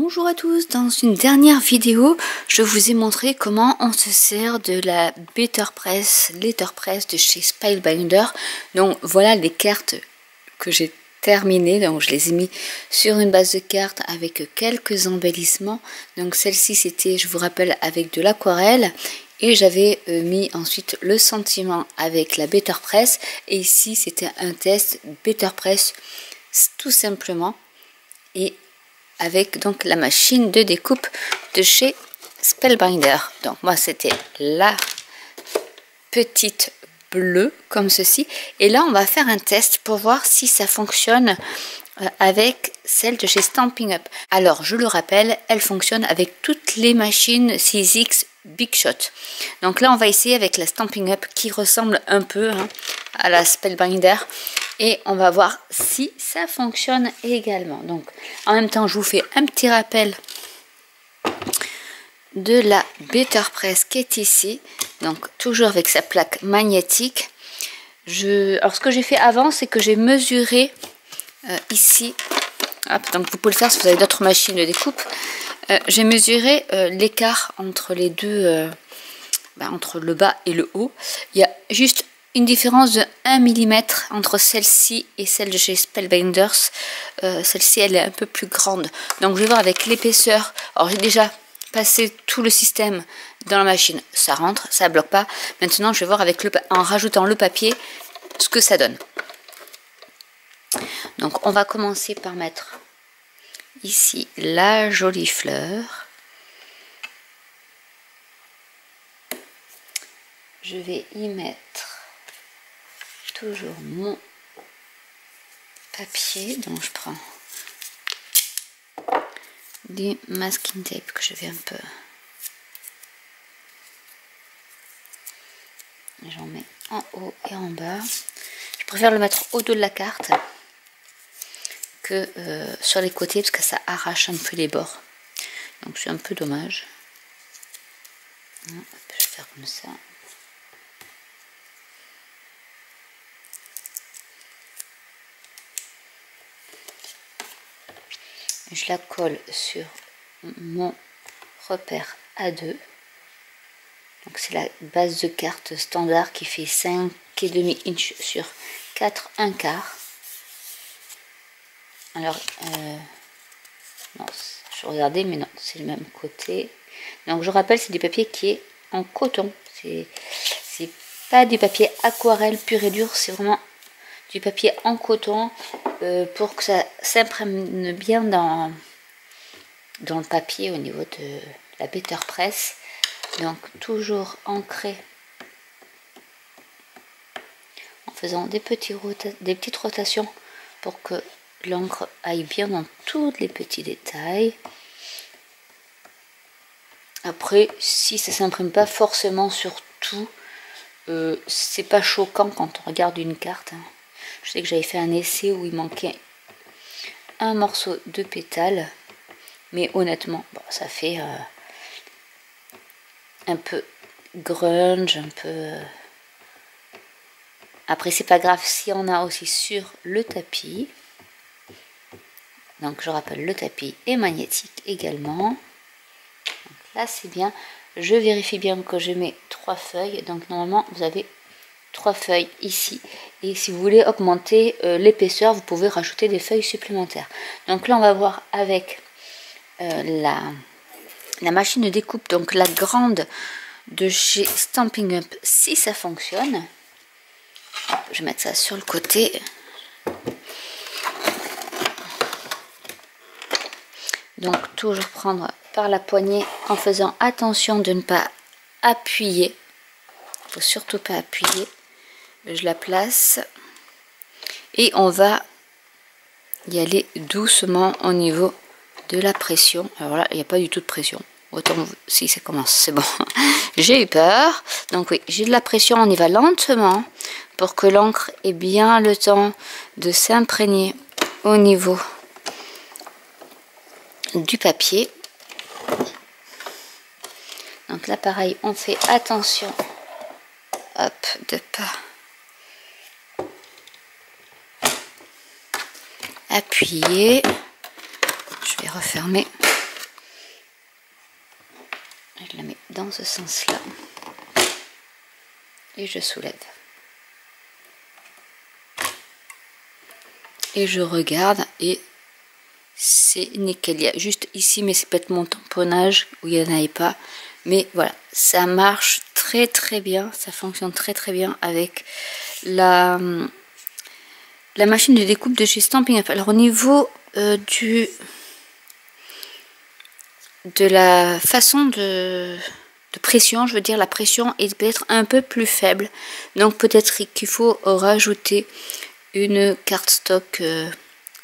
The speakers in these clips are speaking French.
Bonjour à tous, dans une dernière vidéo, je vous ai montré comment on se sert de la letterpress de chez Spellbinder. Donc voilà les cartes que j'ai terminées, donc je les ai mis sur une base de cartes avec quelques embellissements. Donc celle-ci c'était, je vous rappelle, avec de l'aquarelle. Et j'avais mis ensuite le sentiment avec la letterpress. Et ici c'était un test letterpress tout simplement. Et avec donc la machine de découpe de chez Spellbinder. Donc moi c'était la petite bleue comme ceci. Et là on va faire un test pour voir si ça fonctionne avec celle de chez Stampin' Up. Alors je le rappelle, elle fonctionne avec toutes les machines 6X Big Shot. Donc là on va essayer avec la Stampin' Up qui ressemble un peu à la Spellbinder. Et on va voir si ça fonctionne également. Donc en même temps je vous fais un petit rappel de la letterpress qui est ici. Donc toujours avec sa plaque magnétique. Alors ce que j'ai fait avant, c'est que j'ai mesuré ici. Hop, donc vous pouvez le faire si vous avez d'autres machines de découpe. J'ai mesuré l'écart entre les deux, entre le bas et le haut. Il y a juste une différence de 1 mm entre celle-ci et celle de chez Spellbinders. Celle-ci elle est un peu plus grande. Donc je vais voir avec l'épaisseur. Alors j'ai déjà passé tout le système dans la machine. Ça rentre, ça bloque pas. Maintenant je vais voir avec en rajoutant le papier ce que ça donne. Donc on va commencer par mettre ici la jolie fleur. Je vais y mettre toujours mon papier, donc je prends du masking tape que je vais un peu, j'en mets en haut et en bas. Je préfère le mettre au dos de la carte que sur les côtés parce que ça arrache un peu les bords, donc c'est un peu dommage. Je vais faire comme ça. Je la colle sur mon repère A2. Donc c'est la base de carte standard qui fait 5,5 inch sur 4 1/4. Alors, non, je regardais, mais non, c'est le même côté. Donc je rappelle, c'est du papier qui est en coton. C'est pas du papier aquarelle pur et dur, c'est vraiment du papier en coton pour que ça s'imprègne bien dans le papier au niveau de la letterpress. Donc toujours ancré en faisant des petites rotations pour que l'encre aille bien dans tous les petits détails. Après, si ça s'imprime pas forcément sur tout, c'est pas choquant quand on regarde une carte. Je sais que j'avais fait un essai où il manquait un morceau de pétale, mais honnêtement, bon, ça fait un peu grunge, un peu. Après, c'est pas grave si on a aussi sur le tapis. Donc, je rappelle, le tapis est magnétique également. Donc, là, c'est bien. Je vérifie bien que je mets 3 feuilles. Donc, normalement, vous avez 3 feuilles ici. Et si vous voulez augmenter l'épaisseur, vous pouvez rajouter des feuilles supplémentaires. Donc là, on va voir avec la machine de découpe, donc la grande de chez Stampin' Up, si ça fonctionne. Je vais mettre ça sur le côté. Donc toujours prendre par la poignée en faisant attention de ne pas appuyer. Il ne faut surtout pas appuyer. Je la place et on va y aller doucement au niveau de la pression. Alors là, il n'y a pas du tout de pression. Autant si ça commence, c'est bon. J'ai eu peur. Donc oui, j'ai de la pression. On y va lentement pour que l'encre ait bien le temps de s'imprégner au niveau du papier. Donc là, pareil, on fait attention. Hop, de pas appuyer. Je vais refermer. Je la mets dans ce sens-là. Et je soulève. Et je regarde et c'est nickel. Il y a juste ici, mais c'est peut-être mon tamponnage où il n'y en avait pas. Mais voilà, ça marche très très bien. Ça fonctionne très très bien avec la machine de découpe de chez Stampin' Up. Alors au niveau de la façon de pression, je veux dire la pression est peut-être un peu plus faible. Donc peut-être qu'il faut rajouter une carte stock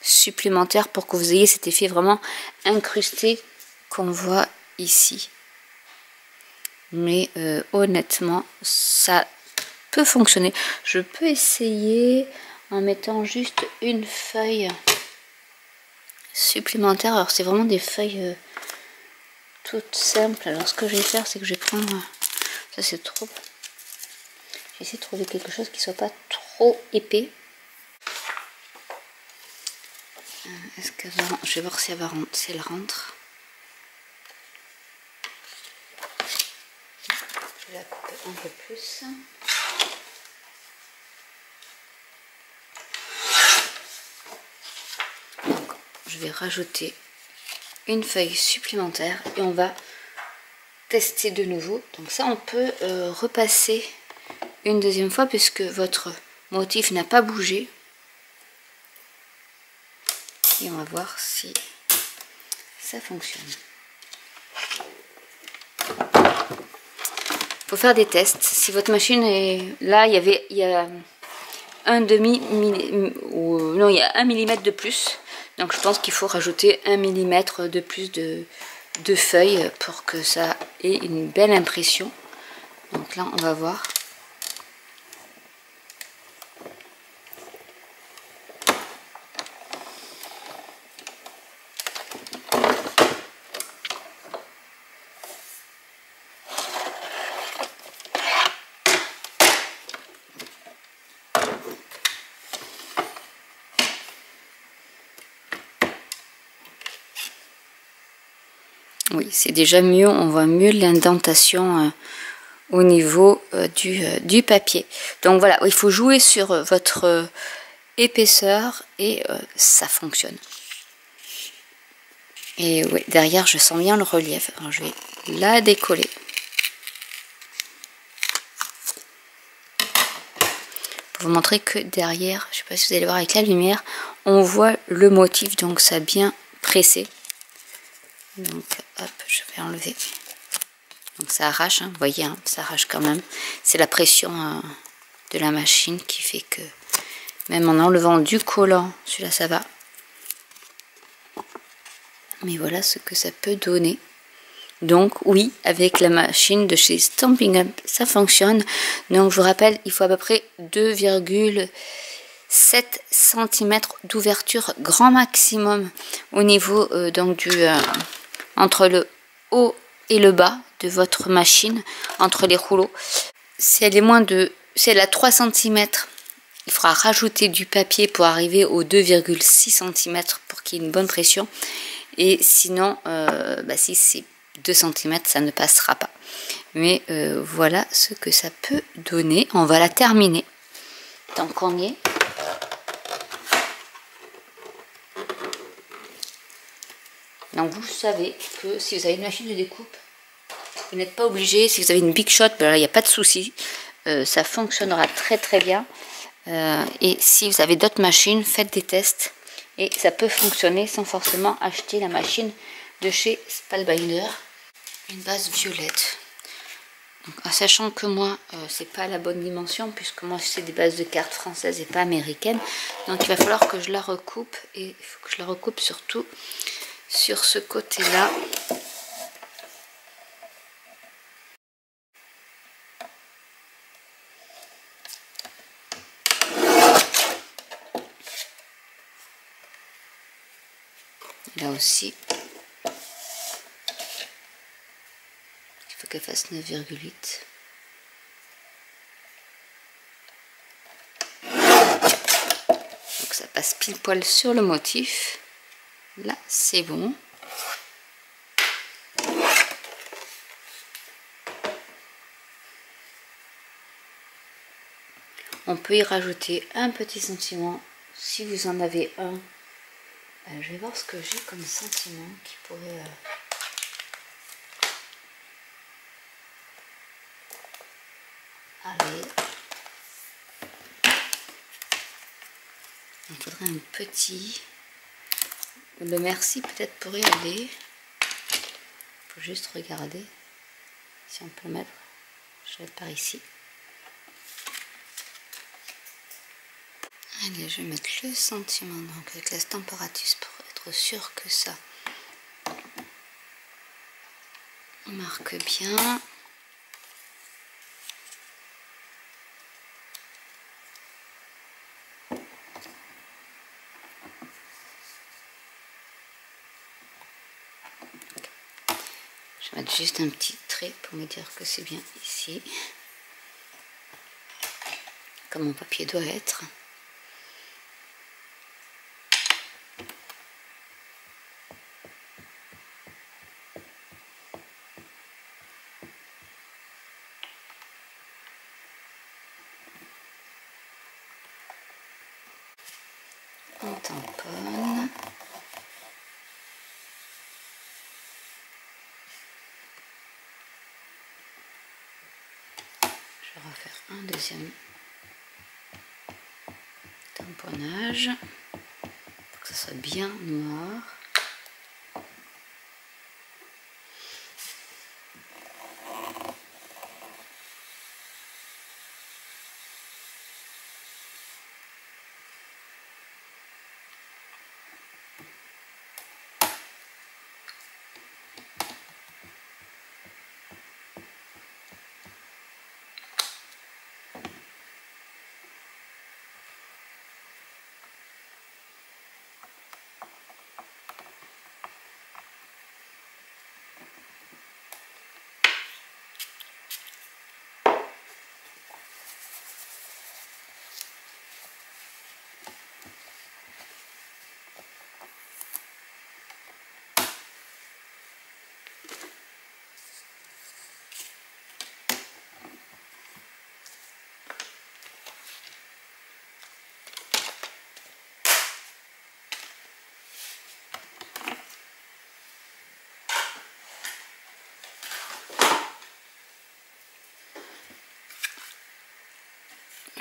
supplémentaire pour que vous ayez cet effet vraiment incrusté qu'on voit ici. Mais honnêtement, ça peut fonctionner. Je peux essayer en mettant juste une feuille supplémentaire. Alors c'est vraiment des feuilles toutes simples. Alors ce que je vais faire, c'est que je vais prendre... Ça c'est trop... Je vais essayer de trouver quelque chose qui soit pas trop épais. Est-ce qu'elle va... Je vais voir si elle rentre. Je vais la couper un peu plus. Donc, je vais rajouter une feuille supplémentaire et on va tester de nouveau. Donc ça, on peut repasser une deuxième fois puisque votre motif n'a pas bougé. Et on va voir si ça fonctionne. Il faut faire des tests. Si votre machine est là, il y a un non, il y a 1 millimètre de plus. Donc je pense qu'il faut rajouter 1 millimètre de plus de feuilles pour que ça ait une belle impression. Donc là, on va voir. Oui, c'est déjà mieux, on voit mieux l'indentation au niveau du papier. Donc voilà, il faut jouer sur votre épaisseur et ça fonctionne. Et oui, derrière, je sens bien le relief. Alors, je vais la décoller. Pour vous montrer que derrière, je ne sais pas si vous allez voir avec la lumière, on voit le motif, donc ça a bien pressé. Donc hop, je vais enlever. Donc ça arrache, hein, vous voyez, hein, ça arrache quand même. C'est la pression de la machine qui fait que même en enlevant du collant, celui-là ça va. Mais voilà ce que ça peut donner. Donc oui, avec la machine de chez Stampin' Up, ça fonctionne. Donc je vous rappelle, il faut à peu près 2,7 cm d'ouverture grand maximum au niveau donc entre le haut et le bas de votre machine, entre les rouleaux. Si elle est à 3 cm, il faudra rajouter du papier pour arriver aux 2,6 cm pour qu'il y ait une bonne pression. Et sinon, si c'est 2 cm, ça ne passera pas. Mais voilà ce que ça peut donner. On va la terminer. Tant qu'on y est. Donc vous savez que si vous avez une machine de découpe, vous n'êtes pas obligé. Si vous avez une Big Shot, il n'y a pas de souci. Ça fonctionnera très très bien. Et si vous avez d'autres machines, faites des tests. Et ça peut fonctionner sans forcément acheter la machine de chez Spellbinder. Une base violette. Donc, en sachant que moi, c'est pas la bonne dimension, puisque moi c'est des bases de cartes françaises et pas américaines. Donc il va falloir que je la recoupe. Et il faut que je la recoupe surtout sur ce côté-là. Là aussi, il faut qu'elle fasse 9,8. Donc ça passe pile poil sur le motif. Là, c'est bon. On peut y rajouter un petit sentiment si vous en avez un. Je vais voir ce que j'ai comme sentiment qui pourrait... Allez. Il faudrait un petit. Le merci peut-être pourrait aller. Il faut juste regarder si on peut le mettre. Je vais être par ici. Allez, je vais mettre le sentiment donc avec la température pour être sûr que ça marque bien. Je vais mettre juste un petit trait pour me dire que c'est bien ici. Comme mon papier doit être. On tamponne. Je vais refaire un deuxième tamponnage pour que ça soit bien noir.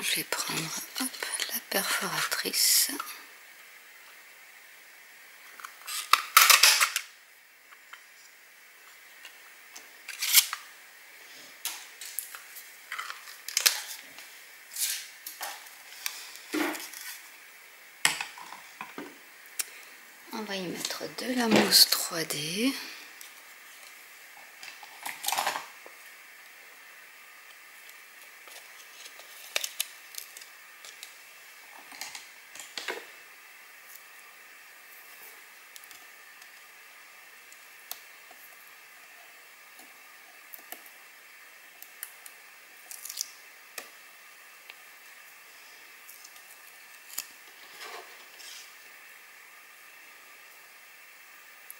Je vais prendre hop, la perforatrice. On va y mettre de la mousse 3D.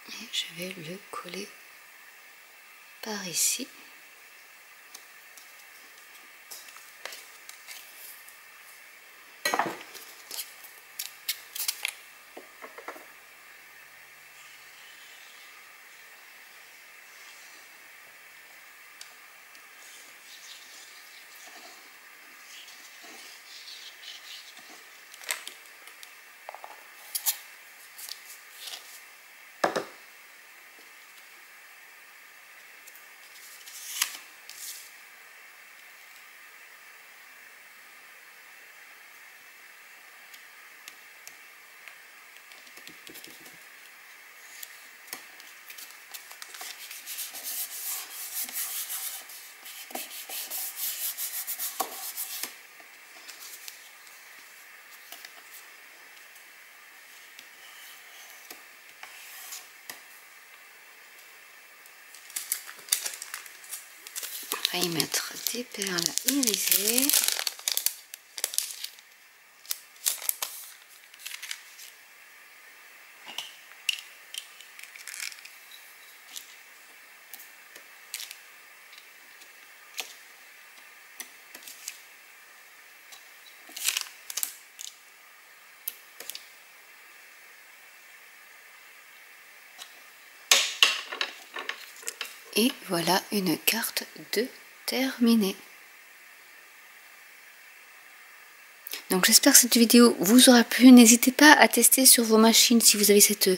Et je vais le coller par ici. On va y mettre des perles irisées. Et voilà une carte de terminée. Donc j'espère que cette vidéo vous aura plu. N'hésitez pas à tester sur vos machines si vous avez cette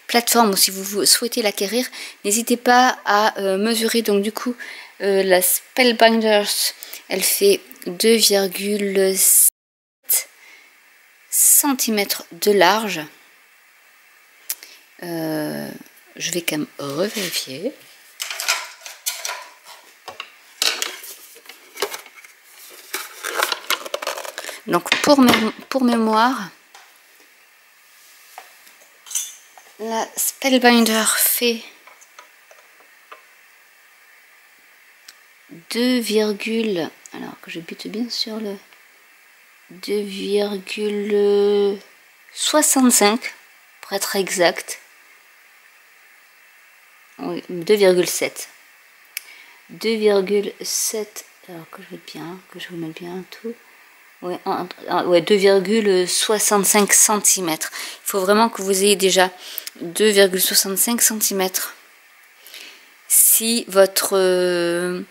plateforme ou si vous souhaitez l'acquérir. N'hésitez pas à mesurer. Donc du coup la Spellbinders, elle fait 2,7 cm de large. Je vais quand même revérifier. Donc pour mémoire, la Spellbinder fait alors que je bute bien sur le 2,65 pour être exact. Oui, 2,7. 2,7. Alors que je vous mette bien tout. Ouais, 2,65 cm. Il faut vraiment que vous ayez déjà 2,65 cm. Si votre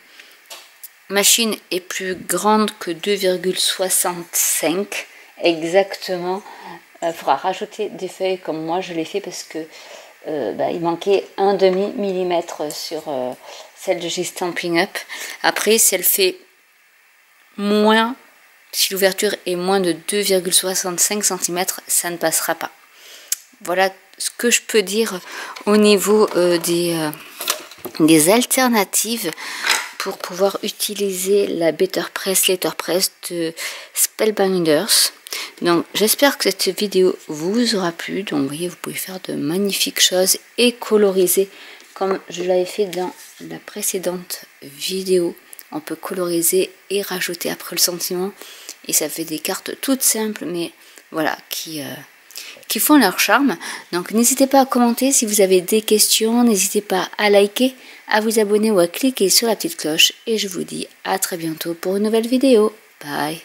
machine est plus grande que 2,65 exactement, il faudra rajouter des feuilles comme moi je l'ai fait parce que il manquait un demi-millimètre sur celle de chez Stampin' Up. Après, si elle fait moins, si l'ouverture est moins de 2,65 cm, ça ne passera pas. Voilà ce que je peux dire au niveau des alternatives pour pouvoir utiliser la Better Press Letterpress de Spellbinders. Donc j'espère que cette vidéo vous aura plu. Donc vous voyez, vous pouvez faire de magnifiques choses et coloriser comme je l'avais fait dans la précédente vidéo. On peut coloriser et rajouter après le sentiment et ça fait des cartes toutes simples mais voilà qui font leur charme. Donc n'hésitez pas à commenter si vous avez des questions, n'hésitez pas à liker, à vous abonner ou à cliquer sur la petite cloche et je vous dis à très bientôt pour une nouvelle vidéo. Bye.